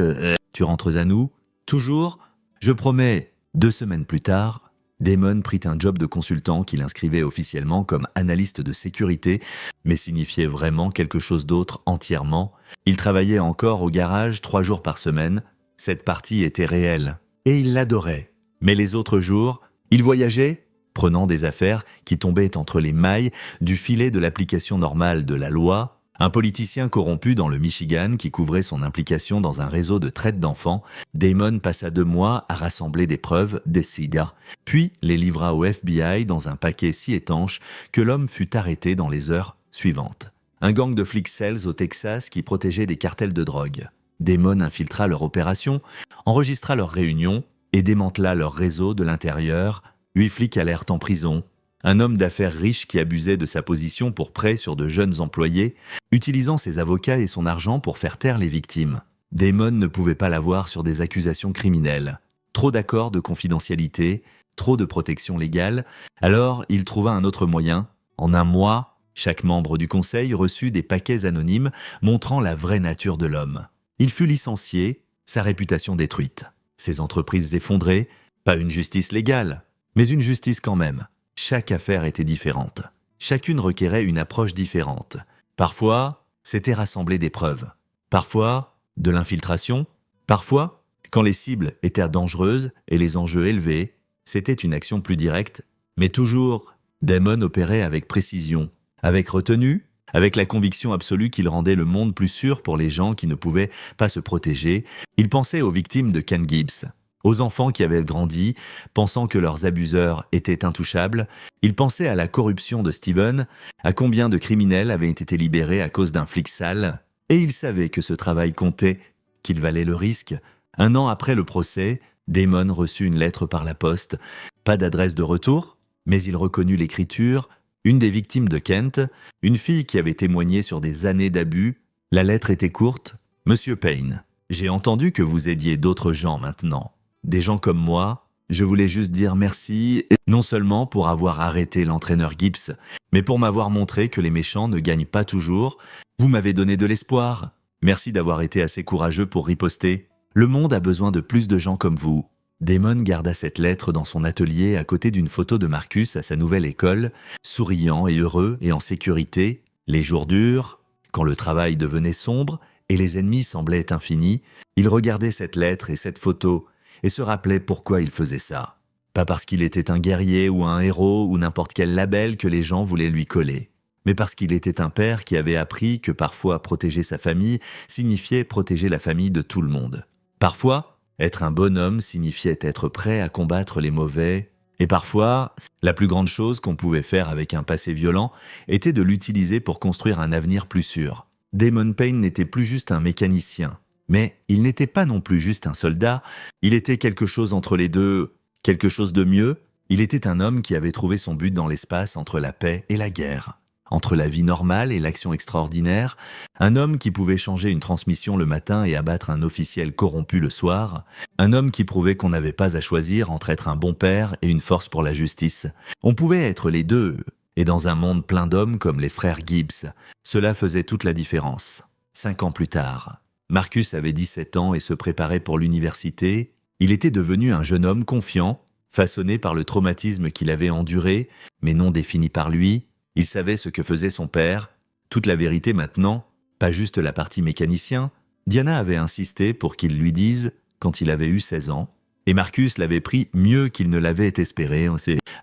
tu rentres à nous. Toujours. Je promets. » 2 semaines plus tard, Damon prit un job de consultant qu'il inscrivait officiellement comme analyste de sécurité, mais signifiait vraiment quelque chose d'autre entièrement. Il travaillait encore au garage 3 jours par semaine. Cette partie était réelle. Et il l'adorait. Mais les autres jours, il voyageait, prenant des affaires qui tombaient entre les mailles du filet de l'application normale de la loi. Un politicien corrompu dans le Michigan qui couvrait son implication dans un réseau de traite d'enfants, Damon passa 2 mois à rassembler des preuves, des cigares, puis les livra au FBI dans un paquet si étanche que l'homme fut arrêté dans les heures suivantes. Un gang de flics cells au Texas qui protégeait des cartels de drogue. Damon infiltra leur opération, enregistra leurs réunions et démantela leur réseau de l'intérieur. 8 flics allèrent en prison. Un homme d'affaires riche qui abusait de sa position pour prêt sur de jeunes employés, utilisant ses avocats et son argent pour faire taire les victimes. Damon ne pouvait pas l'avoir sur des accusations criminelles. Trop d'accords de confidentialité, trop de protection légale. Alors, il trouva un autre moyen. En 1 mois, chaque membre du conseil reçut des paquets anonymes montrant la vraie nature de l'homme. Il fut licencié, sa réputation détruite. Ses entreprises effondrées, pas une justice légale, mais une justice quand même. Chaque affaire était différente. Chacune requérait une approche différente. Parfois, c'était rassembler des preuves. Parfois, de l'infiltration. Parfois, quand les cibles étaient dangereuses et les enjeux élevés, c'était une action plus directe. Mais toujours, Damon opérait avec précision, avec retenue, avec la conviction absolue qu'il rendait le monde plus sûr pour les gens qui ne pouvaient pas se protéger. Il pensait aux victimes de Ken Gibbs, aux enfants qui avaient grandi, pensant que leurs abuseurs étaient intouchables. Il pensait à la corruption de Steven, à combien de criminels avaient été libérés à cause d'un flic sale. Et il savait que ce travail comptait, qu'il valait le risque. 1 an après le procès, Damon reçut une lettre par la poste. Pas d'adresse de retour, mais il reconnut l'écriture. une des victimes de Kent, une fille qui avait témoigné sur des années d'abus. La lettre était courte. « Monsieur Payne, j'ai entendu que vous aidiez d'autres gens maintenant. Des gens comme moi. Je voulais juste dire merci, non seulement pour avoir arrêté l'entraîneur Gibbs, mais pour m'avoir montré que les méchants ne gagnent pas toujours. Vous m'avez donné de l'espoir. Merci d'avoir été assez courageux pour riposter. Le monde a besoin de plus de gens comme vous. » Damon garda cette lettre dans son atelier à côté d'une photo de Marcus à sa nouvelle école, souriant et heureux et en sécurité. Les jours durs, quand le travail devenait sombre et les ennemis semblaient infinis, il regardait cette lettre et cette photo et se rappelait pourquoi il faisait ça. Pas parce qu'il était un guerrier ou un héros ou n'importe quel label que les gens voulaient lui coller, mais parce qu'il était un père qui avait appris que parfois protéger sa famille signifiait protéger la famille de tout le monde. Parfois, être un bonhomme signifiait être prêt à combattre les mauvais, et parfois, la plus grande chose qu'on pouvait faire avec un passé violent était de l'utiliser pour construire un avenir plus sûr. Damon Payne n'était plus juste un mécanicien, mais il n'était pas non plus juste un soldat, il était quelque chose entre les deux, quelque chose de mieux. Il était un homme qui avait trouvé son but dans l'espace entre la paix et la guerre. Entre la vie normale et l'action extraordinaire, un homme qui pouvait changer une transmission le matin et abattre un officiel corrompu le soir, un homme qui prouvait qu'on n'avait pas à choisir entre être un bon père et une force pour la justice. On pouvait être les deux, et dans un monde plein d'hommes comme les frères Gibbs, cela faisait toute la différence. 5 ans plus tard, Marcus avait 17 ans et se préparait pour l'université. Il était devenu un jeune homme confiant, façonné par le traumatisme qu'il avait enduré, mais non défini par lui. Il savait ce que faisait son père, toute la vérité maintenant, pas juste la partie mécanicien. Diana avait insisté pour qu'il lui dise quand il avait eu 16 ans, et Marcus l'avait pris mieux qu'il ne l'avait espéré.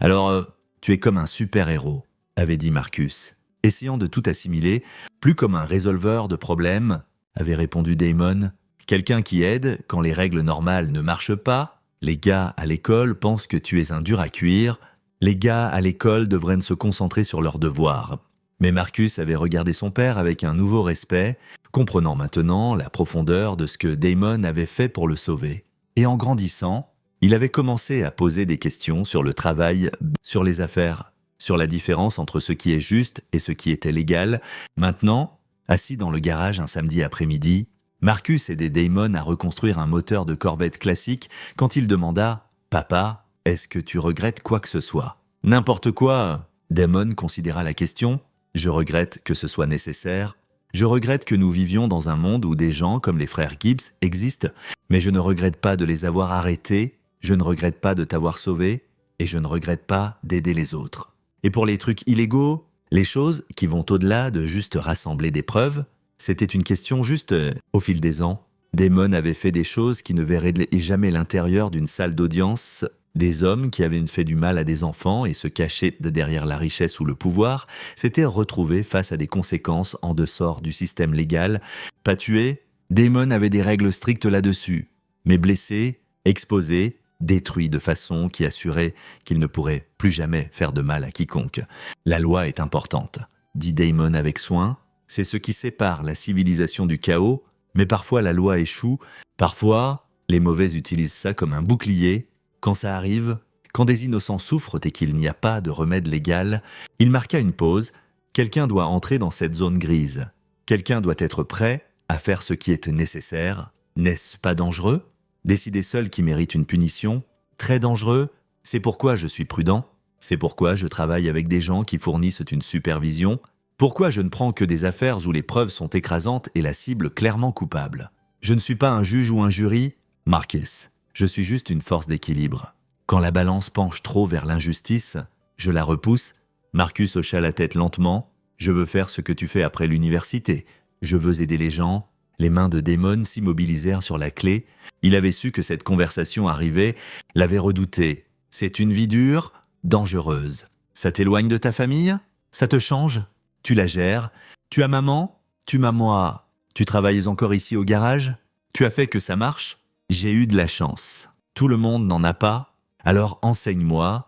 Alors, tu es comme un super-héros, avait dit Marcus, essayant de tout assimiler, plus comme un résolveur de problèmes, avait répondu Damon, quelqu'un qui aide quand les règles normales ne marchent pas. Les gars à l'école pensent que tu es un dur à cuire. Les gars à l'école devraient se concentrer sur leurs devoirs. Mais Marcus avait regardé son père avec un nouveau respect, comprenant maintenant la profondeur de ce que Damon avait fait pour le sauver. Et en grandissant, il avait commencé à poser des questions sur le travail, sur les affaires, sur la différence entre ce qui est juste et ce qui était légal. Maintenant, assis dans le garage un samedi après-midi, Marcus aidait Damon à reconstruire un moteur de Corvette classique quand il demanda « Papa, est-ce que tu regrettes quoi que ce soit ?» « N'importe quoi. » Damon considéra la question. « Je regrette que ce soit nécessaire. Je regrette que nous vivions dans un monde où des gens comme les frères Gibbs existent, mais je ne regrette pas de les avoir arrêtés, je ne regrette pas de t'avoir sauvé, et je ne regrette pas d'aider les autres. Et pour les trucs illégaux, les choses qui vont au-delà de juste rassembler des preuves, c'était une question juste au fil des ans. Damon avait fait des choses qui ne verraient jamais l'intérieur d'une salle d'audience. Des hommes qui avaient fait du mal à des enfants et se cachaient derrière la richesse ou le pouvoir s'étaient retrouvés face à des conséquences en dehors du système légal. Pas tués, Damon avait des règles strictes là-dessus, mais blessés, exposés, détruits de façon qui assurait qu'il ne pourrait plus jamais faire de mal à quiconque. La loi est importante, dit Damon avec soin. C'est ce qui sépare la civilisation du chaos, mais parfois la loi échoue, parfois les mauvais utilisent ça comme un bouclier. Quand ça arrive, quand des innocents souffrent et qu'il n'y a pas de remède légal, il marqua une pause. Quelqu'un doit entrer dans cette zone grise. Quelqu'un doit être prêt à faire ce qui est nécessaire. N'est-ce pas dangereux ? Décider seul qui mérite une punition ? Très dangereux. C'est pourquoi je suis prudent. C'est pourquoi je travaille avec des gens qui fournissent une supervision. Pourquoi je ne prends que des affaires où les preuves sont écrasantes et la cible clairement coupable. Je ne suis pas un juge ou un jury, Marcus. Je suis juste une force d'équilibre. Quand la balance penche trop vers l'injustice, je la repousse. Marcus hocha la tête lentement. Je veux faire ce que tu fais après l'université. Je veux aider les gens. Les mains de Damon s'immobilisèrent sur la clé. Il avait su que cette conversation arrivait, l'avait redouté. C'est une vie dure, dangereuse. Ça t'éloigne de ta famille ? Ça te change ? Tu la gères ? Tu as maman ? Tu m'as moi ? Tu travailles encore ici au garage ? Tu as fait que ça marche ? J'ai eu de la chance. Tout le monde n'en a pas. Alors enseigne-moi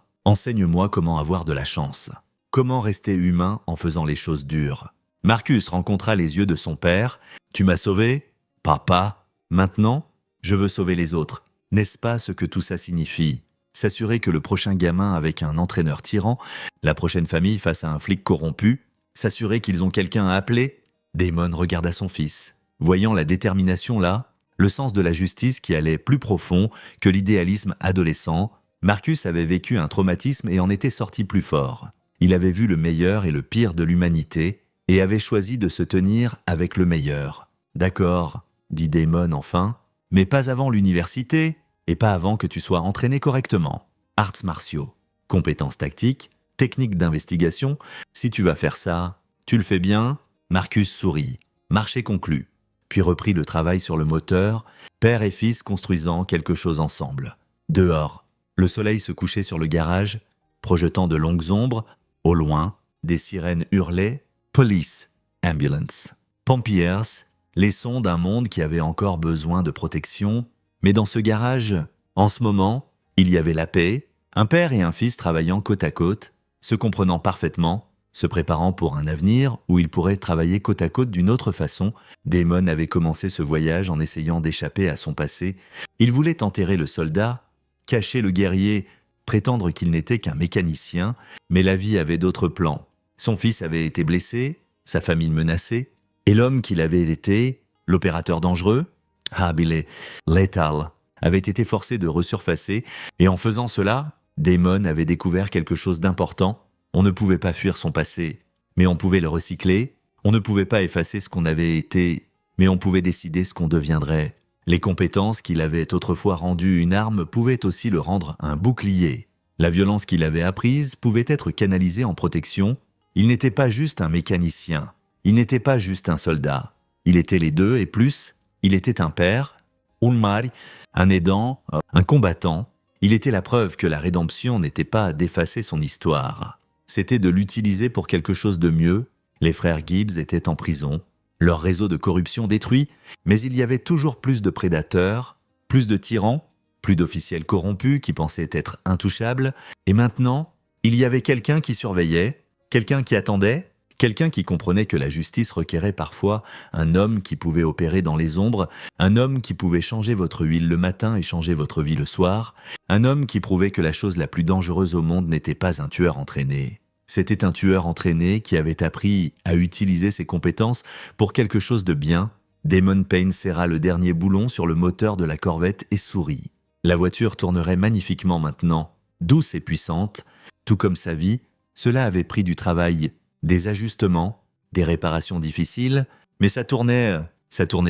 comment avoir de la chance. Comment rester humain en faisant les choses dures. Marcus rencontra les yeux de son père. Tu m'as sauvé, papa. Maintenant, je veux sauver les autres. N'est-ce pas ce que tout ça signifie ? s'assurer que le prochain gamin avec un entraîneur tyran, la prochaine famille face à un flic corrompu, s'assurer qu'ils ont quelqu'un à appeler. Damon regarda son fils. Voyant la détermination là, le sens de la justice qui allait plus profond que l'idéalisme adolescent, Marcus avait vécu un traumatisme et en était sorti plus fort. Il avait vu le meilleur et le pire de l'humanité et avait choisi de se tenir avec le meilleur. « D'accord, » dit Damon enfin, « mais pas avant l'université et pas avant que tu sois entraîné correctement. Arts martiaux, compétences tactiques, techniques d'investigation, si tu vas faire ça, tu le fais bien ?» Marcus sourit. Marché conclu. Puis reprit le travail sur le moteur, père et fils construisant quelque chose ensemble. Dehors, le soleil se couchait sur le garage, projetant de longues ombres. Au loin, des sirènes hurlaient « Police, ambulance ». Pompiers, les sons d'un monde qui avait encore besoin de protection. Mais dans ce garage, en ce moment, il y avait la paix, un père et un fils travaillant côte à côte, se comprenant parfaitement, se préparant pour un avenir où ils pourraient travailler côte à côte d'une autre façon. Damon avait commencé ce voyage en essayant d'échapper à son passé. Il voulait enterrer le soldat, cacher le guerrier, prétendre qu'il n'était qu'un mécanicien, mais la vie avait d'autres plans. Son fils avait été blessé, sa famille menacée, et l'homme qu'il avait été, l'opérateur dangereux, habile, létal, avait été forcé de resurfacer, et en faisant cela, Damon avait découvert quelque chose d'important. On ne pouvait pas fuir son passé, mais on pouvait le recycler. On ne pouvait pas effacer ce qu'on avait été, mais on pouvait décider ce qu'on deviendrait. Les compétences qu'il avait autrefois rendues une arme pouvaient aussi le rendre un bouclier. La violence qu'il avait apprise pouvait être canalisée en protection. Il n'était pas juste un mécanicien, il n'était pas juste un soldat. Il était les deux et plus. Il était un père, un aidant, un combattant. Il était la preuve que la rédemption n'était pas d'effacer son histoire. C'était de l'utiliser pour quelque chose de mieux. Les frères Gibbs étaient en prison, leur réseau de corruption détruit, mais il y avait toujours plus de prédateurs, plus de tyrans, plus d'officiels corrompus qui pensaient être intouchables, et maintenant, il y avait quelqu'un qui surveillait, quelqu'un qui attendait, quelqu'un qui comprenait que la justice requérait parfois un homme qui pouvait opérer dans les ombres, un homme qui pouvait changer votre huile le matin et changer votre vie le soir, un homme qui prouvait que la chose la plus dangereuse au monde n'était pas un tueur entraîné. C'était un tueur entraîné qui avait appris à utiliser ses compétences pour quelque chose de bien. Damon Payne serra le dernier boulon sur le moteur de la Corvette et sourit. La voiture tournerait magnifiquement maintenant, douce et puissante. Tout comme sa vie, cela avait pris du travail, des ajustements, des réparations difficiles, mais ça tournait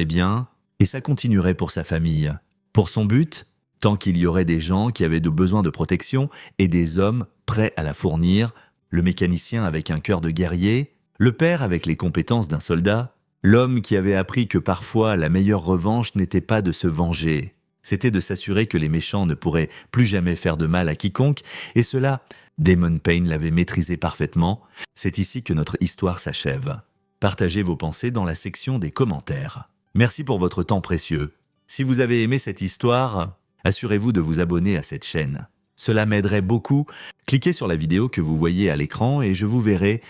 bien, et ça continuerait pour sa famille. Pour son but, tant qu'il y aurait des gens qui avaient besoin de protection et des hommes prêts à la fournir, le mécanicien avec un cœur de guerrier, le père avec les compétences d'un soldat, l'homme qui avait appris que parfois la meilleure revanche n'était pas de se venger, c'était de s'assurer que les méchants ne pourraient plus jamais faire de mal à quiconque, et cela, Damon Payne l'avait maîtrisé parfaitement. C'est ici que notre histoire s'achève. Partagez vos pensées dans la section des commentaires. Merci pour votre temps précieux. Si vous avez aimé cette histoire, assurez-vous de vous abonner à cette chaîne. Cela m'aiderait beaucoup. Cliquez sur la vidéo que vous voyez à l'écran et je vous verrai